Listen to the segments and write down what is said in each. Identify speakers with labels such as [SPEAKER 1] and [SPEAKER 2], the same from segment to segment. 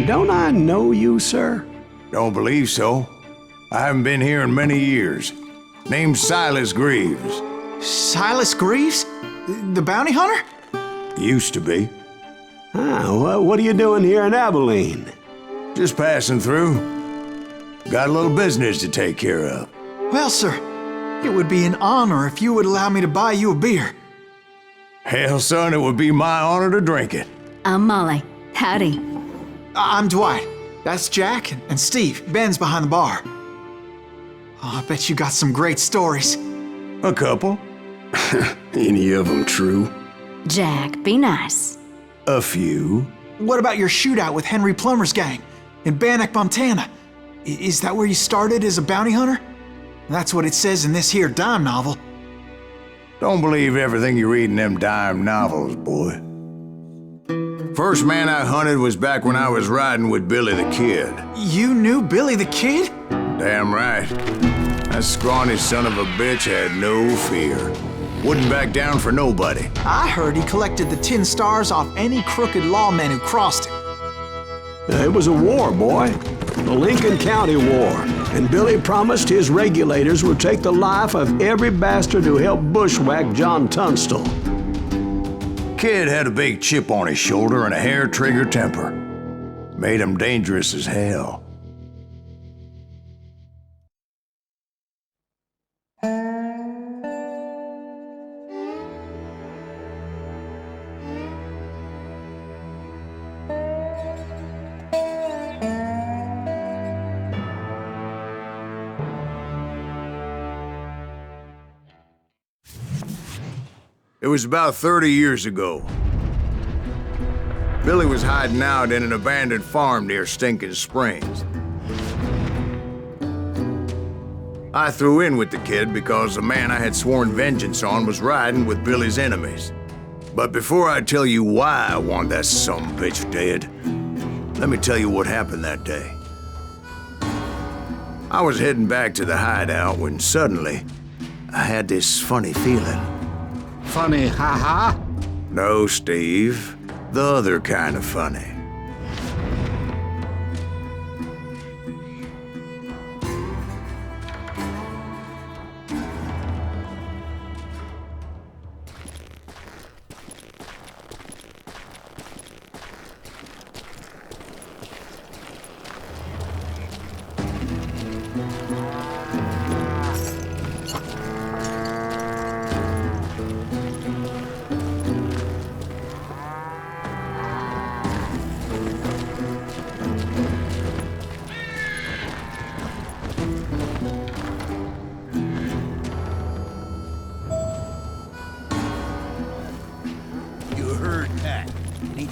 [SPEAKER 1] Don't I know you, sir?
[SPEAKER 2] Don't believe so. I haven't been here in many years. Name's Silas Greaves.
[SPEAKER 3] Silas Greaves? The bounty hunter?
[SPEAKER 2] Used to be.
[SPEAKER 1] What are you doing here in Abilene?
[SPEAKER 2] Just passing through. Got a little business to take care of.
[SPEAKER 3] Well, sir, it would be an honor if you would allow me to buy you a beer.
[SPEAKER 2] Hell, son, it would be my honor to drink it.
[SPEAKER 4] I'm Molly. Howdy.
[SPEAKER 3] I'm Dwight. That's Jack and Steve. Ben's behind the bar. Oh, I bet you got some great stories.
[SPEAKER 2] A couple.
[SPEAKER 1] Any of them true?
[SPEAKER 4] Jack, be nice.
[SPEAKER 2] A few.
[SPEAKER 3] What about your shootout with Henry Plummer's gang in Bannock, Montana? Is that where you started as a bounty hunter? That's what it says in this here dime novel.
[SPEAKER 2] Don't believe everything you read in them dime novels, boy. First man I hunted was back when I was riding with Billy the Kid.
[SPEAKER 3] You knew Billy the Kid?
[SPEAKER 2] Damn right. That scrawny son of a bitch had no fear. Wouldn't back down for nobody.
[SPEAKER 3] I heard he collected the 10 stars off any crooked lawmen who crossed him.
[SPEAKER 1] It was a war, boy. The Lincoln County War. And Billy promised his regulators would take the life of every bastard who helped bushwhack John Tunstall.
[SPEAKER 2] Kid had a big chip on his shoulder and a hair-trigger temper. Made him dangerous as hell. It was about 30 years ago. Billy was hiding out in an abandoned farm near Stinking Springs. I threw in with the kid because the man I had sworn vengeance on was riding with Billy's enemies. But before I tell you why I want that sumbitch dead, let me tell you what happened that day. I was heading back to the hideout when suddenly I had this funny feeling.
[SPEAKER 5] Funny, ha-ha?
[SPEAKER 2] No, Steve. The other kind of funny.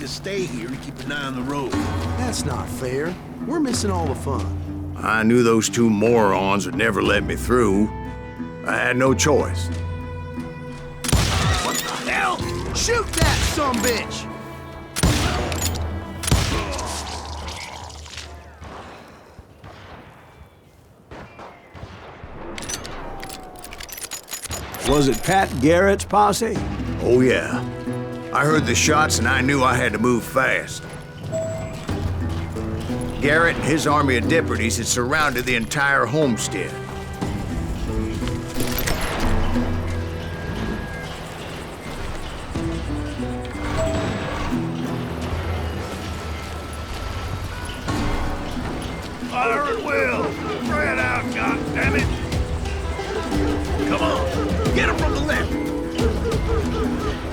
[SPEAKER 6] Stay here and keep an eye on the road.
[SPEAKER 7] That's not fair. We're missing all the fun.
[SPEAKER 2] I knew those two morons would never let me through. I had no choice.
[SPEAKER 6] What the hell? Shoot that sumbitch!
[SPEAKER 1] Was it Pat Garrett's posse?
[SPEAKER 2] Oh, yeah. I heard the shots and I knew I had to move fast. Garrett and his army of deputies had surrounded the entire homestead.
[SPEAKER 6] Fire at will! Spread out, goddammit! Come on, get him from the left!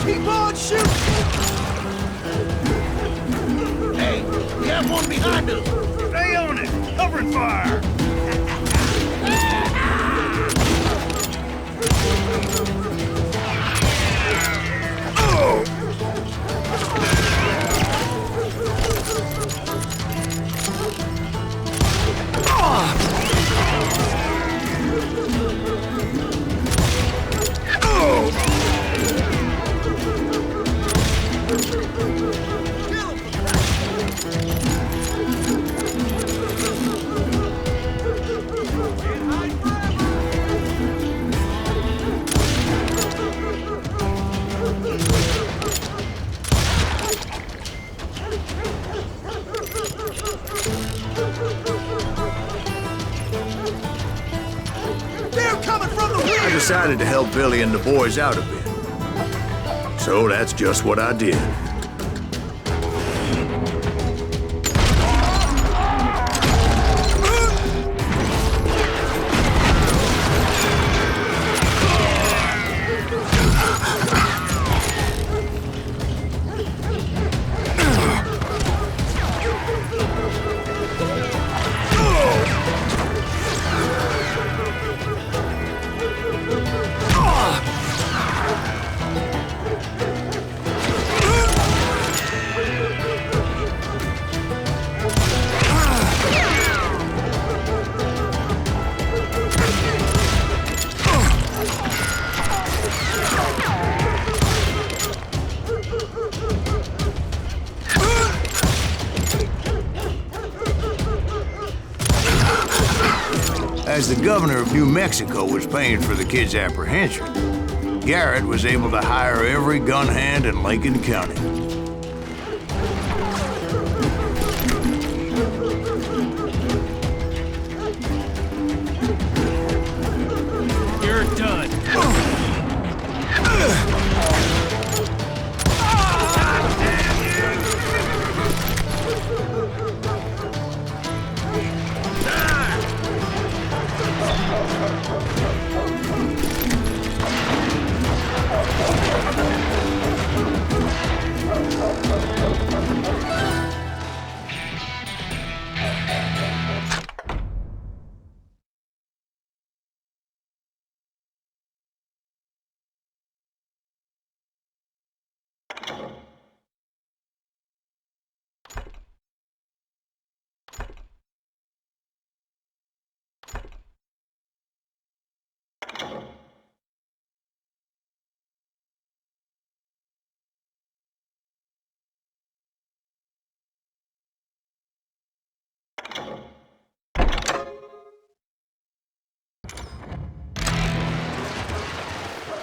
[SPEAKER 6] Keep on shooting! Hey, we have one behind us! Stay on it! Covering fire! Oh!
[SPEAKER 2] decided to help Billy and the boys out a bit. So that's just what I did. As the governor of New Mexico was paying for the kid's apprehension, Garrett was able to hire every gun hand in Lincoln County.
[SPEAKER 6] You're done.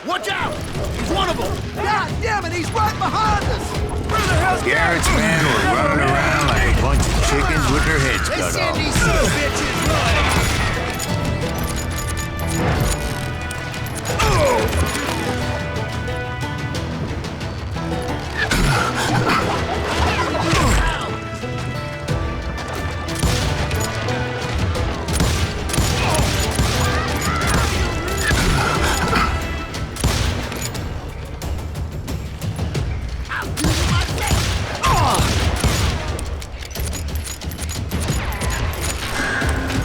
[SPEAKER 6] Watch out! He's one of them!
[SPEAKER 7] God damn it, he's right behind us!
[SPEAKER 6] Where the hell's
[SPEAKER 2] Garrett's men were running around like a bunch of chickens with their heads
[SPEAKER 7] They
[SPEAKER 2] cut
[SPEAKER 7] send
[SPEAKER 2] off.
[SPEAKER 7] these son of bitches running!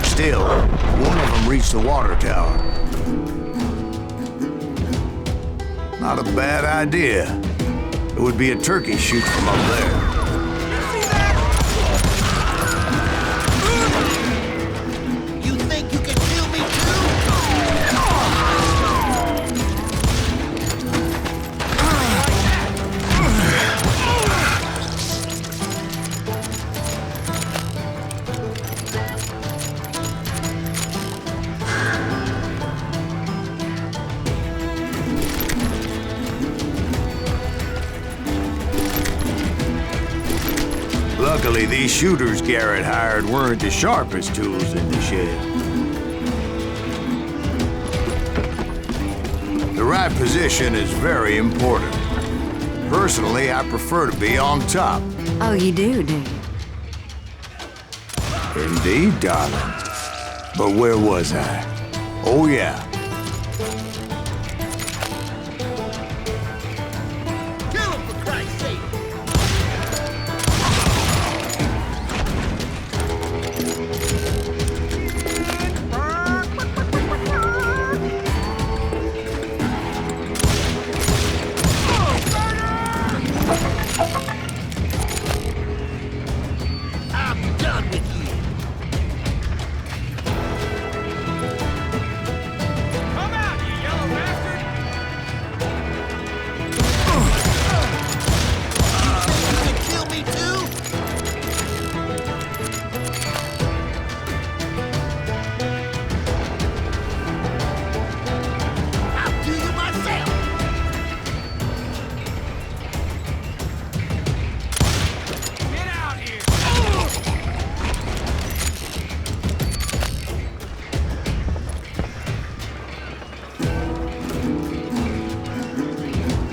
[SPEAKER 2] Still, one of them reached the water tower. Not a bad idea. It would be a turkey shoot from up there.
[SPEAKER 7] You think you can kill me too?
[SPEAKER 2] Luckily, these shooters Garrett hired weren't the sharpest tools in the shed. The right position is very important. Personally, I prefer to be on top.
[SPEAKER 4] Oh, you do, do you?
[SPEAKER 2] Indeed, darling. But where was I? Oh, yeah.
[SPEAKER 7] Kill him for Christ's sake! I'm done with you!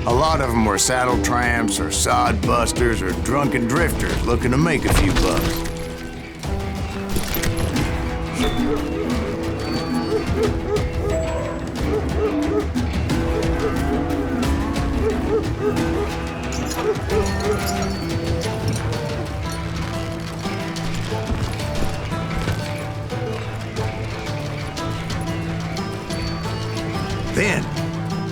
[SPEAKER 2] A lot of them were saddle tramps or sod busters or drunken drifters looking to make a few bucks. Then,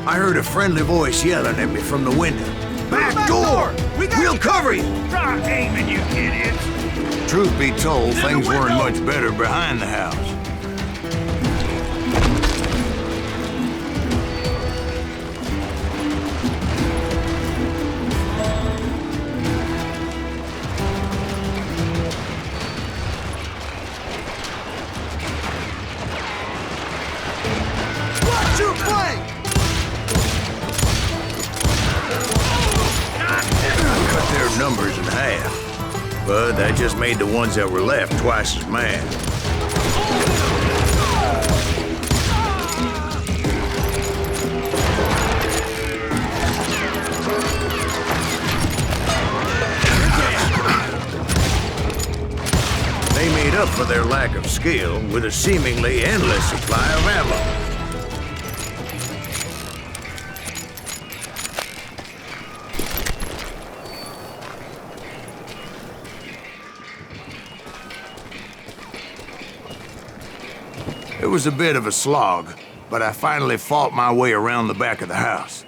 [SPEAKER 2] I heard a friendly voice yelling at me from the window. Back door! We'll cover you!
[SPEAKER 6] Stop aiming, you idiots!
[SPEAKER 2] Truth be told, things weren't much better behind the house.
[SPEAKER 6] Watch your flank!
[SPEAKER 2] Cut their numbers in half, but that just made the ones that were left twice as mad. They made up for their lack of skill with a seemingly endless supply of ammo. It was a bit of a slog, but I finally fought my way around the back of the house.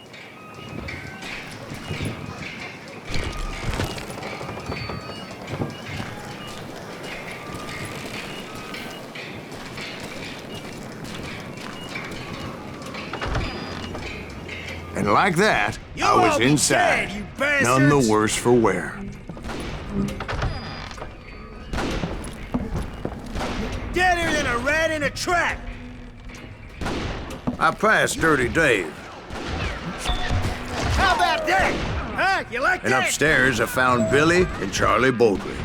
[SPEAKER 2] And like that, I was inside, none the worse for wear.
[SPEAKER 6] Deader than a rat in a trap!
[SPEAKER 2] I passed Dirty Dave,
[SPEAKER 6] How about that? Huh? You like
[SPEAKER 2] and
[SPEAKER 6] that?
[SPEAKER 2] upstairs I found Billy and Charlie Bowdry.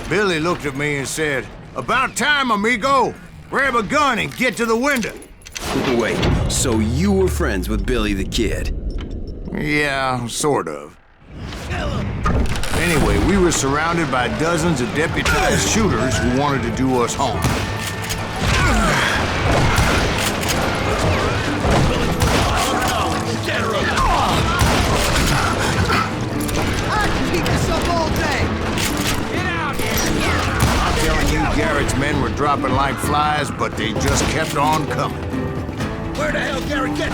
[SPEAKER 2] Billy looked at me and said, "About time, amigo! Grab a gun and get to the window!"
[SPEAKER 8] Wait, so you were friends with Billy the Kid?
[SPEAKER 2] Yeah, sort of. Anyway, we were surrounded by dozens of deputized shooters who wanted to do us harm.
[SPEAKER 6] I can keep this up all day!
[SPEAKER 2] I'm telling you, Garrett's men were dropping like flies, but they just kept on coming.
[SPEAKER 6] Where the hell Garrett get?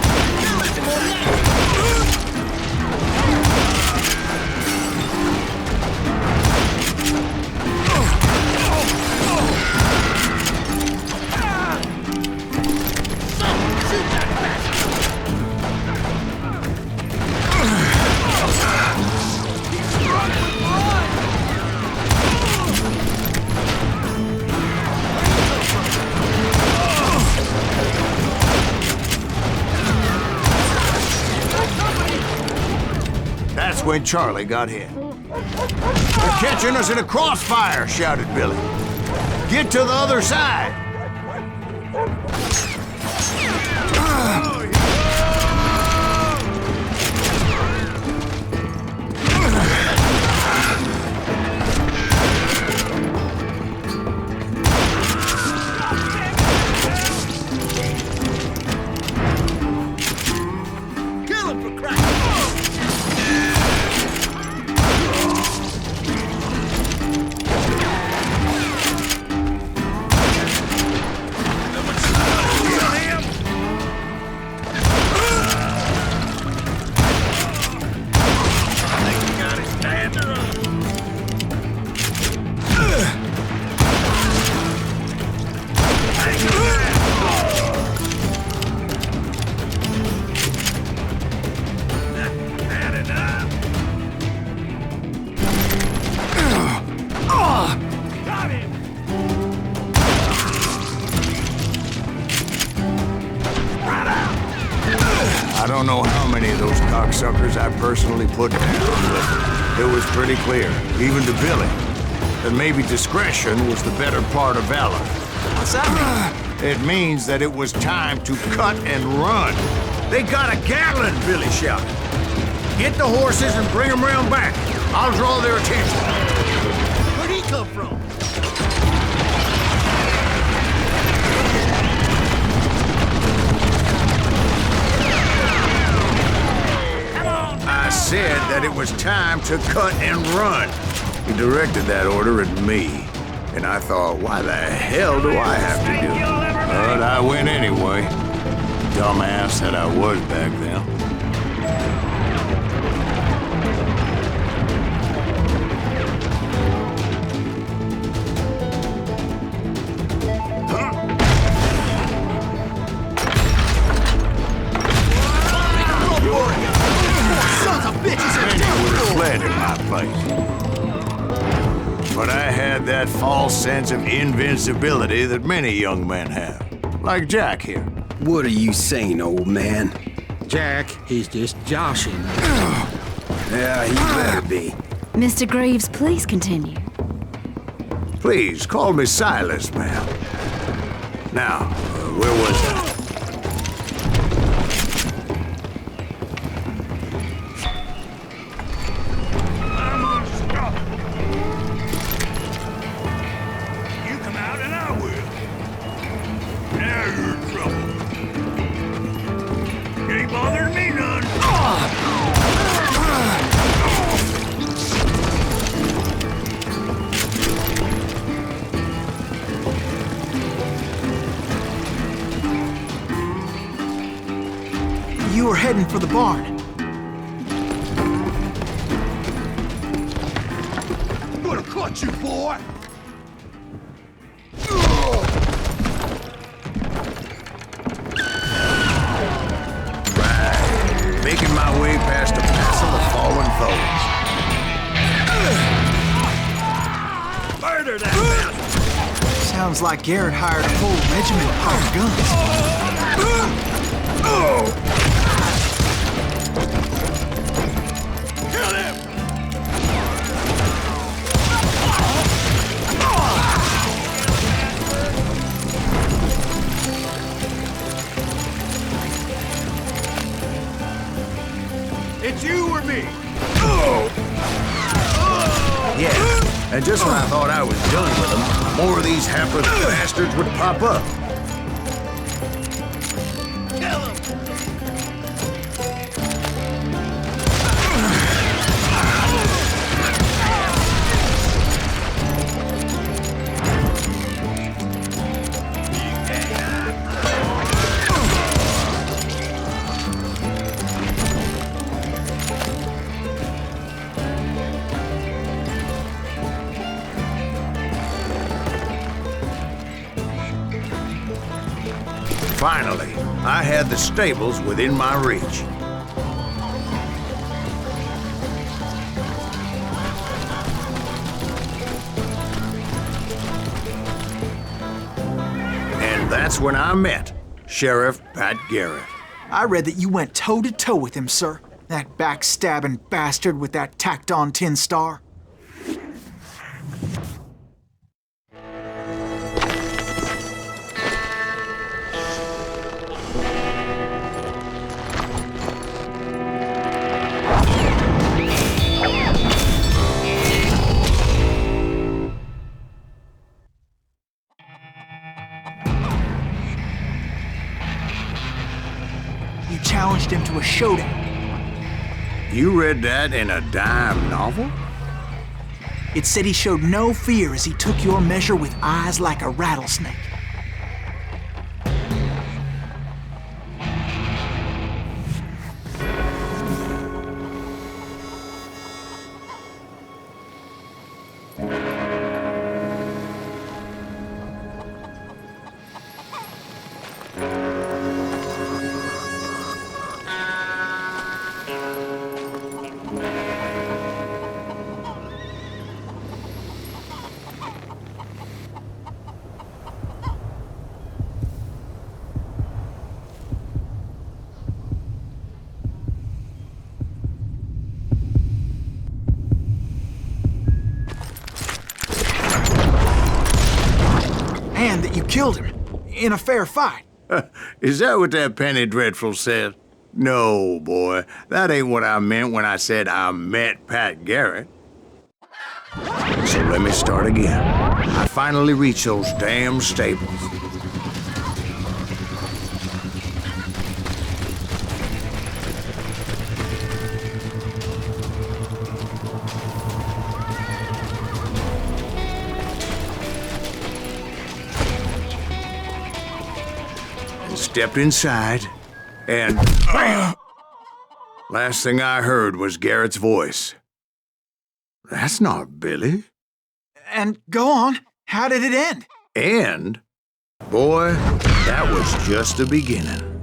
[SPEAKER 2] That's when Charlie got hit. "They're catching us in a crossfire," shouted Billy. "Get to the other side!"
[SPEAKER 6] Kill him for crying!
[SPEAKER 2] I don't know how many of those cocksuckers I personally put down, but it was pretty clear, even to Billy, that maybe discretion was the better part of valor.
[SPEAKER 3] What's that mean?
[SPEAKER 2] It means that it was time to cut and run. They got a Gatlin, Billy shouted. Get the horses and bring them round back. I'll draw their attention.
[SPEAKER 6] Where'd he come from?
[SPEAKER 2] I said that it was time to cut and run. He directed that order at me, and I thought, why the hell do I have to do it? But I went anyway. Dumbass that I was back then. Fled in my place. But I had that false sense of invincibility that many young men have. Like Jack here.
[SPEAKER 8] What are you saying, old man?
[SPEAKER 5] Jack, he's just joshing.
[SPEAKER 8] Yeah, he better be.
[SPEAKER 4] Mr. Greaves, please continue.
[SPEAKER 2] Please, call me Silas, ma'am. Now, where was I?
[SPEAKER 6] I'm unstoppable. You come out and I will. Now you're in trouble. You ain't bothering me none.
[SPEAKER 3] You were heading for the barn.
[SPEAKER 6] I'm gonna cut you, boy.
[SPEAKER 2] Making my way past a passel of fallen foes.
[SPEAKER 6] Murder that bastard.
[SPEAKER 3] Sounds like Garrett hired a whole regiment of hired guns.
[SPEAKER 6] Kill him. It's you or me.
[SPEAKER 2] Yeah, and just when I thought I was done with them, more of these hapless bastards would pop up.
[SPEAKER 6] Kill him.
[SPEAKER 2] Finally, I had the stables within my reach. And that's when I met Sheriff Pat Garrett.
[SPEAKER 3] I read that you went toe-to-toe with him, sir. That backstabbing bastard with that tacked-on tin star. You challenged him to a showdown.
[SPEAKER 2] You read that in a dime novel?
[SPEAKER 3] It said he showed no fear as he took your measure with eyes like a rattlesnake. killed him in a fair fight.
[SPEAKER 2] Is that what that Penny Dreadful said? No, boy. That ain't what I meant when I said I met Pat Garrett. So let me start again. I finally reached those damn stables. Stepped inside, and bam! Last thing I heard was Garrett's voice. That's not Billy.
[SPEAKER 3] And go on, how did it end?
[SPEAKER 2] And, boy, that was just the beginning.